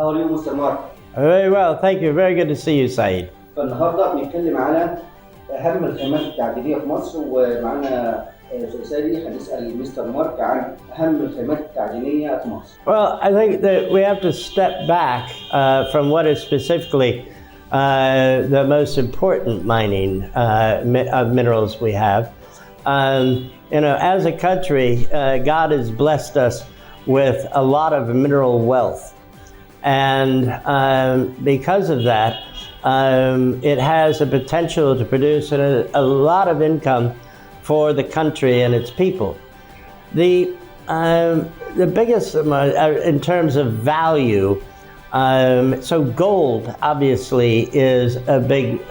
How are you, Mr. Mark? Very well, thank you. Very good to see you, Saeed. فالنهارده بنتكلم على أهم الخامات التعدينية في مصر، ومعانا سؤالي هنسأل مستر مارك عن أهم الخامات التعدينية في مصر. Well, I think that we have to step back from what is specifically the most important mining of minerals we have. As a country, God has blessed us with a lot of mineral wealth. And because of that, it has the potential to produce a lot of income for the country and its people. The biggest in terms of value, so gold obviously is a big,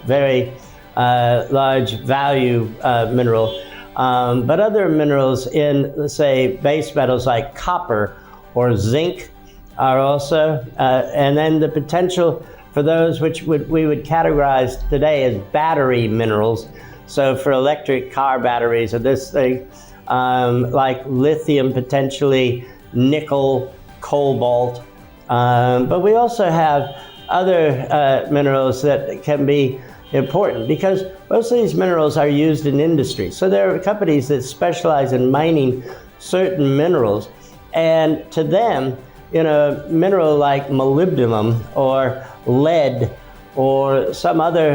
very large value mineral, but other minerals in, let's say, base metals like copper or zinc are also, and then the potential for those which we would categorize today as battery minerals. So for electric car batteries or this thing, like lithium, potentially nickel, cobalt. But we also have other minerals that can be important because most of these minerals are used in industry. So there are companies that specialize in mining certain minerals, and to them, mineral like molybdenum or lead or some other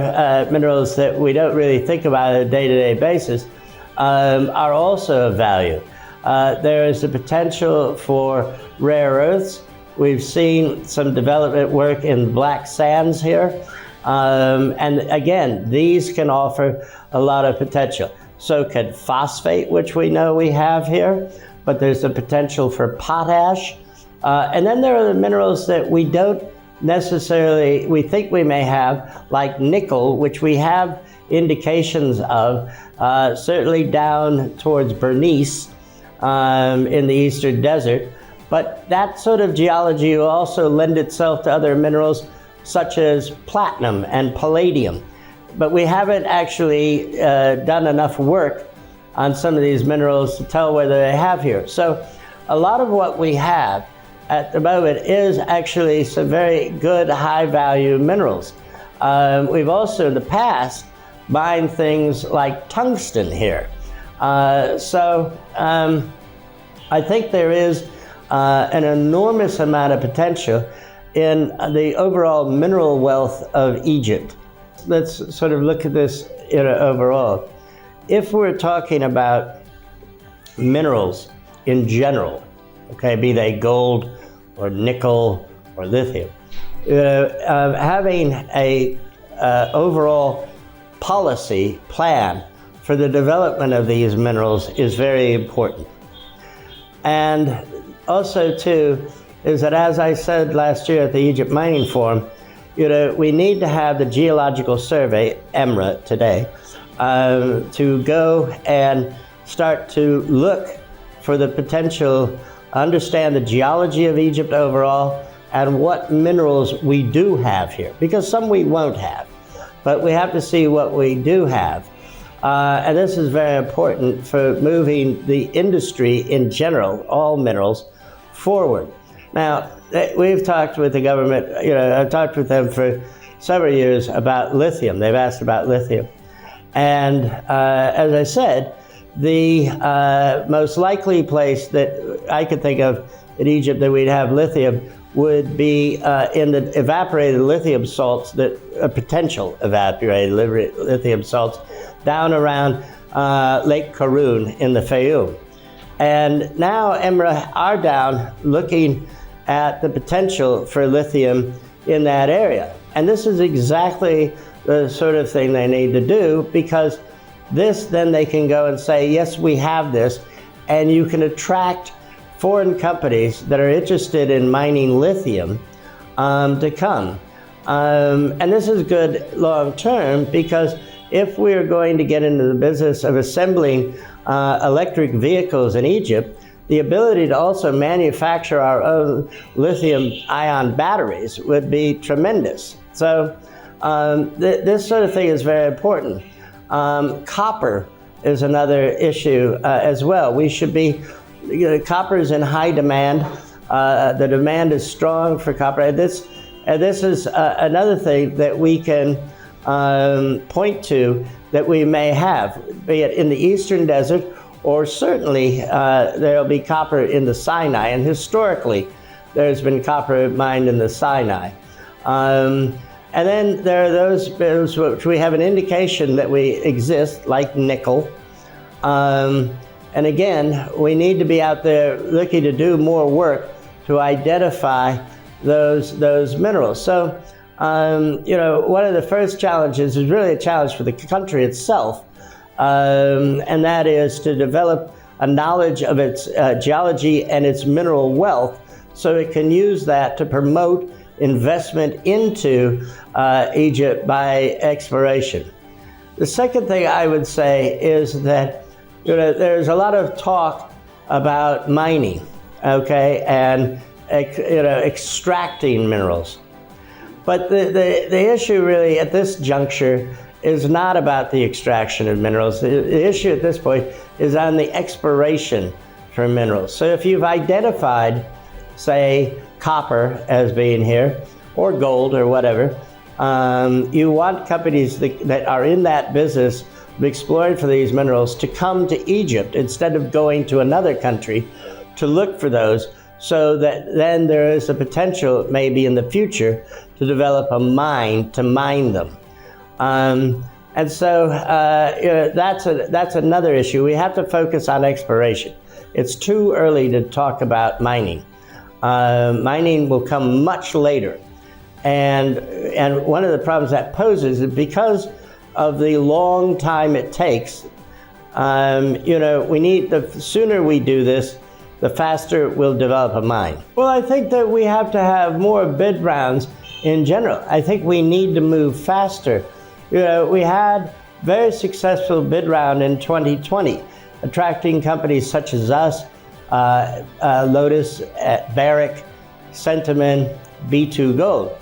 minerals that we don't really think about on a day-to-day basis are also of value. There is the potential for rare earths. We've seen some development work in black sands here. And again, these can offer a lot of potential. So can phosphate, which we know we have here, but there's the potential for potash. And then there are the minerals that we don't necessarily, we think we may have, like nickel, which we have indications of, certainly down towards Bernice in the Eastern Desert. But that sort of geology will also lend itself to other minerals such as platinum and palladium. But we haven't actually done enough work on some of these minerals to tell whether they have here. So a lot of what we have at the moment is actually some very good high value minerals. We've also in the past mined things like tungsten here. So I think there is an enormous amount of potential in the overall mineral wealth of Egypt. Let's sort of look at this overall. If we're talking about minerals in general, okay, be they gold or nickel or lithium, having a overall policy plan for the development of these minerals is very important. And also too, is that as I said last year at the Egypt Mining Forum, we need to have the Geological Survey, EMRA today, to go and start to look for the potential, understand the geology of Egypt overall, and what minerals we do have here, because some we won't have, but we have to see what we do have. And this is very important for moving the industry in general, all minerals, forward. Now, we've talked with the government, I've talked with them for several years about lithium. They've asked about lithium. And as I said, the most likely place that I could think of in Egypt that we'd have lithium would be in the evaporated lithium salts, that potential evaporated lithium salts down around Lake Karun in the Fayoum. And now EMRA are down looking at the potential for lithium in that area. And this is exactly the sort of thing they need to do, because this, then they can go and say, yes, we have this, and you can attract foreign companies that are interested in mining lithium to come. And this is good long term, because if we're going to get into the business of assembling electric vehicles in Egypt, the ability to also manufacture our own lithium-ion batteries would be tremendous. So this sort of thing is very important. Copper is another issue as well. We should be, copper is in high demand. The demand is strong for copper. And this is another thing that we can point to that we may have, be it in the eastern desert, or certainly there'll be copper in the Sinai. And historically, there's been copper mined in the Sinai. And then there are those minerals which we have an indication that we exist, like nickel. And again, we need to be out there looking to do more work to identify those minerals. So, one of the first challenges is really a challenge for the country itself, and that is to develop a knowledge of its geology and its mineral wealth so it can use that to promote investment into Egypt by exploration. The second thing I would say is that there's a lot of talk about mining, okay, and extracting minerals. But the issue really at this juncture is not about the extraction of minerals. The issue at this point is on the exploration for minerals. So if you've identified, say, copper as being here, or gold or whatever, you want companies that are in that business of exploring for these minerals to come to Egypt instead of going to another country to look for those, so that then there is a potential maybe in the future to develop a mine to mine them. And so that's another issue. We have to focus on exploration. It's too early to talk about mining. Mining will come much later. And one of the problems that poses is because of the long time it takes, we need, the sooner we do this, the faster we'll develop a mine. Well, I think that we have to have more bid rounds in general. I think we need to move faster. We had very successful bid round in 2020, attracting companies such as us, Lotus, Barrick, Centamin, B2 Gold.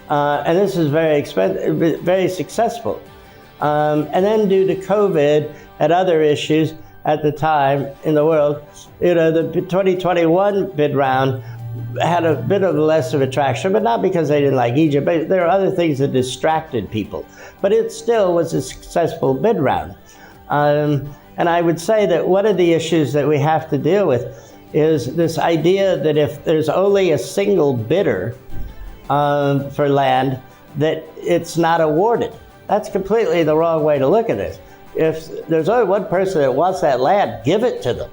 And this is very successful. And then due to COVID and other issues at the time in the world, the 2021 bid round had a bit of less of attraction, but not because they didn't like Egypt, but there are other things that distracted people. But it still was a successful bid round. And I would say that one of the issues that we have to deal with is this idea that if there's only a single bidder for land, that it's not awarded. That's completely the wrong way to look at this. If there's only one person that wants that land, give it to them,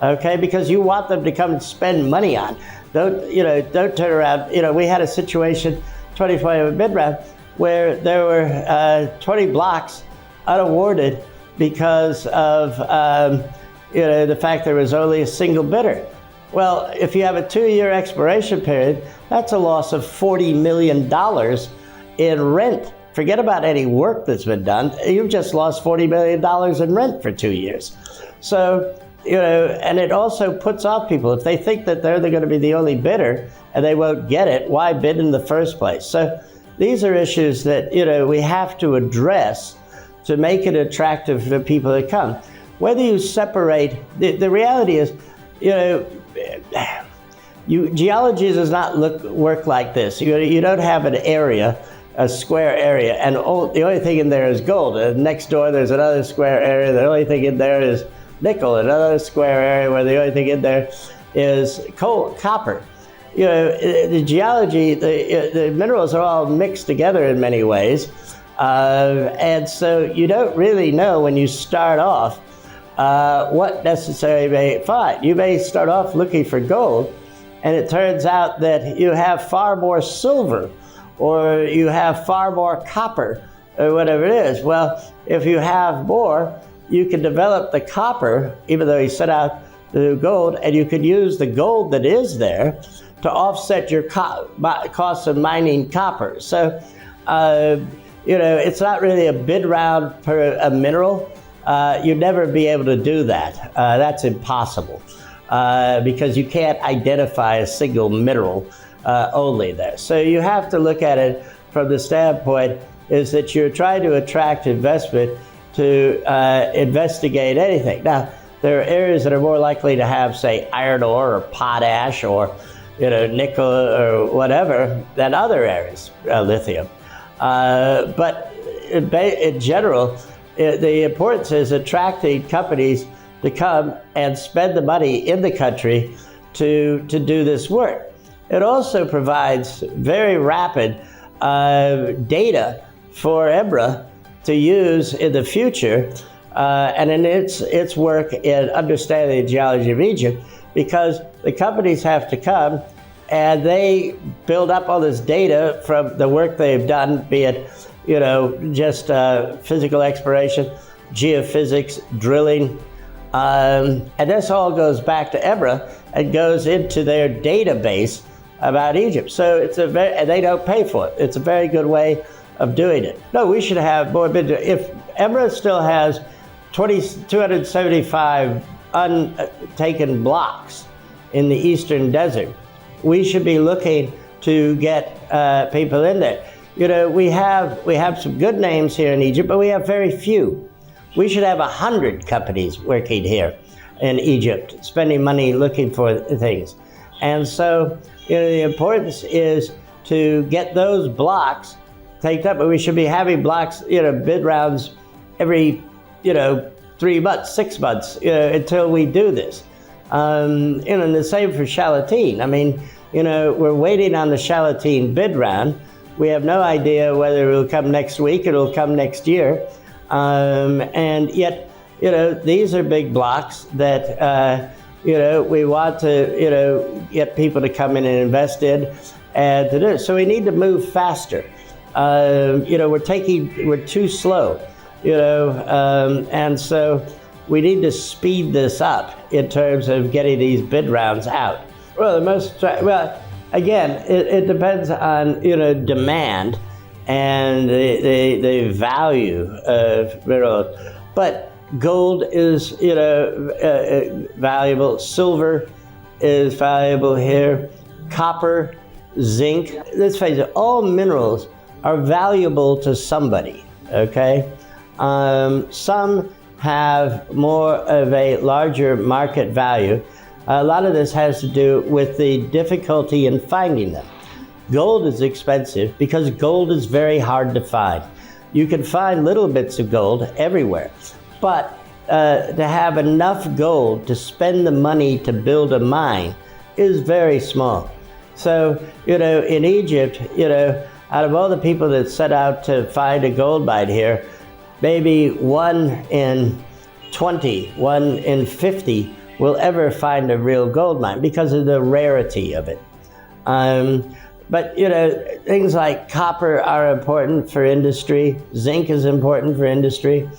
okay? Because you want them to come and spend money on. Don't turn around. We had a situation, 2020 bid round, where there were 20 blocks unawarded because of the fact there was only a single bidder. Well, if you have a 2-year expiration period, that's a loss of $40 million in rent. Forget about any work that's been done. You've just lost $40 million in rent for 2 years. So, and it also puts off people. If they think that they're going to be the only bidder and they won't get it, why bid in the first place? So these are issues that, we have to address to make it attractive for people to come. Whether you separate, the reality is, geology does not work like this. You don't have an area, a square area, and the only thing in there is gold. And next door there's another square area, the only thing in there is nickel, another square area where the only thing in there is copper. The geology, the minerals are all mixed together in many ways, and so you don't really know when you start off what necessarily may find. You may start off looking for gold, and it turns out that you have far more silver, or you have far more copper, or whatever it is. Well, if you have more, you can develop the copper, even though you set out to do gold, and you could use the gold that is there to offset your cost of mining copper. So, it's not really a bid round for a mineral. You'd never be able to do that. That's impossible because you can't identify a single mineral only there. So you have to look at it from the standpoint is that you're trying to attract investment to investigate anything. Now, there are areas that are more likely to have, say, iron ore or potash or nickel or whatever than other areas, lithium. But in general, the importance is attracting companies to come and spend the money in the country to do this work. It also provides very rapid data for EMRA to use in the future, and in its work in understanding the geology of Egypt, because the companies have to come and they build up all this data from the work they've done, be it just physical exploration, geophysics, drilling, and this all goes back to EMRA and goes into their database about Egypt. So and they don't pay for it. It's a very good way of doing it. No, we should have more. If EMRA still has 275 untaken blocks in the Eastern Desert, we should be looking to get people in there. We have some good names here in Egypt, but we have very few. We should have 100 companies working here in Egypt, spending money looking for things. And so, the importance is to get those blocks taken up, but we should be having blocks, bid rounds every, 3 months, 6 months, until we do this. And the same for Shalatine. I mean, we're waiting on the Shalatine bid round. We have no idea whether it'll come next week, it'll come next year. And yet, these are big blocks that, we want to, get people to come in and invest in and to do it. So we need to move faster. We're too slow, and so we need to speed this up in terms of getting these bid rounds out. Well, again, it depends on, demand and the value of minerals. But gold is, valuable. Silver is valuable here. Copper, zinc. Let's face it, all minerals are valuable to somebody, okay? Some have more of a larger market value. A lot of this has to do with the difficulty in finding them. Gold is expensive because gold is very hard to find. You can find little bits of gold everywhere, but to have enough gold to spend the money to build a mine is very small. So, in Egypt, out of all the people that set out to find a gold mine here, maybe 1 in 20, 1 in 50 will ever find a real gold mine because of the rarity of it. But things like copper are important for industry. Zinc is important for industry.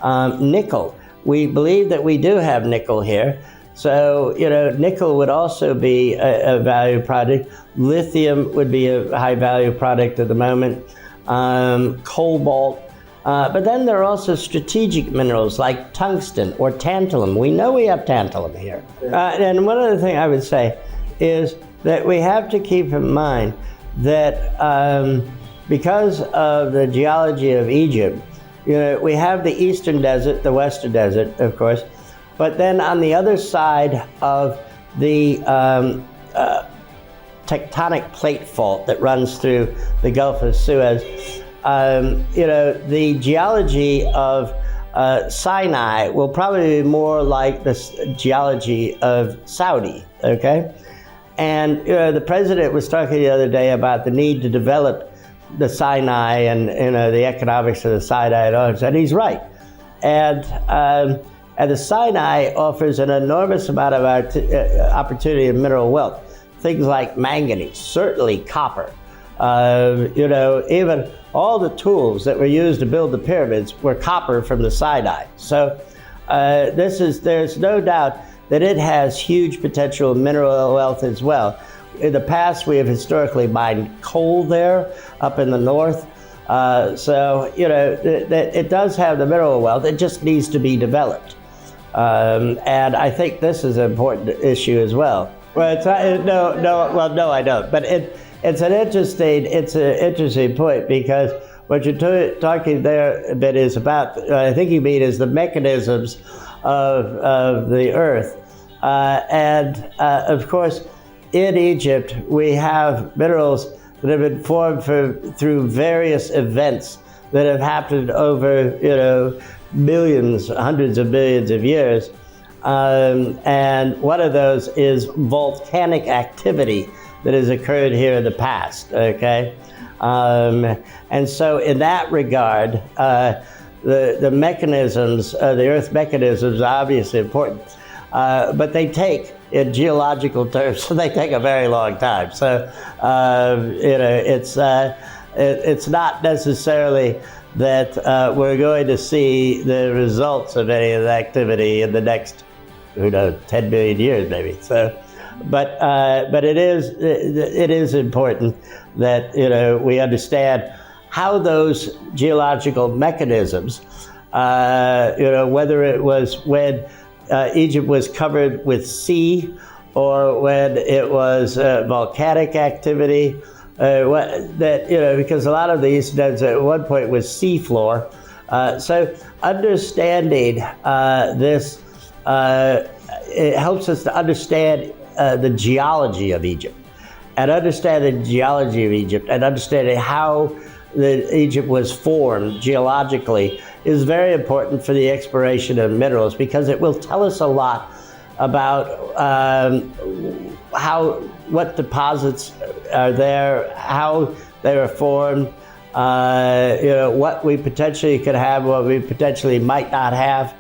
Nickel, we believe that we do have nickel here. So, nickel would also be a value product. Lithium would be a high value product at the moment. Cobalt. But then there are also strategic minerals like tungsten or tantalum. We know we have tantalum here. And one other thing I would say is that we have to keep in mind that because of the geology of Egypt, we have the Eastern Desert, the Western Desert, of course, but then on the other side of the tectonic plate fault that runs through the Gulf of Suez, the geology of Sinai will probably be more like the geology of Saudi, okay? And the president was talking the other day about the need to develop the Sinai and the economics of the Sinai and all that, and he's right. And the Sinai offers an enormous amount of opportunity of mineral wealth. Things like manganese, certainly copper. Even all the tools that were used to build the pyramids were copper from the Sinai. So there's no doubt that it has huge potential mineral wealth as well. In the past, we have historically mined coal there up in the north. So it does have the mineral wealth. It just needs to be developed. And I think this is an important issue as well. Well, no, I don't. But it's an interesting point, because what you're talking there a bit is about, I think you mean, is the mechanisms of the Earth. And of course, in Egypt, we have minerals that have been formed through various events that have happened over, millions, hundreds of millions of years. And one of those is volcanic activity that has occurred here in the past, okay? And so in that regard, the mechanisms, the Earth mechanisms are obviously important, but they take, in geological terms, they take a very long time. So, it's not necessarily that we're going to see the results of any of the activity in the next, 10 billion years maybe. So, but it is important that we understand how those geological mechanisms, whether it was when Egypt was covered with sea, or when it was volcanic activity, because a lot of these at one point was seafloor. So understanding this, it helps us to understand the geology of Egypt, and understanding the geology of Egypt, and understanding how Egypt was formed geologically is very important for the exploration of minerals, because it will tell us a lot about what deposits are there, how they were formed, what we potentially could have, what we potentially might not have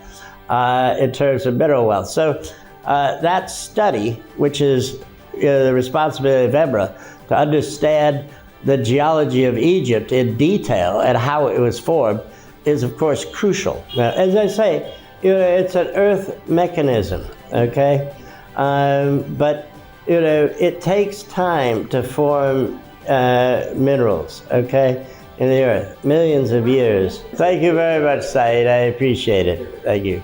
in terms of mineral wealth. So that study, which is the responsibility of EMRA, to understand the geology of Egypt in detail and how it was formed, is of course crucial. Now, as I say, it's an earth mechanism, okay? But it takes time to form minerals, okay, in the earth, millions of years. Thank you very much, Saeed. I appreciate it. Thank you.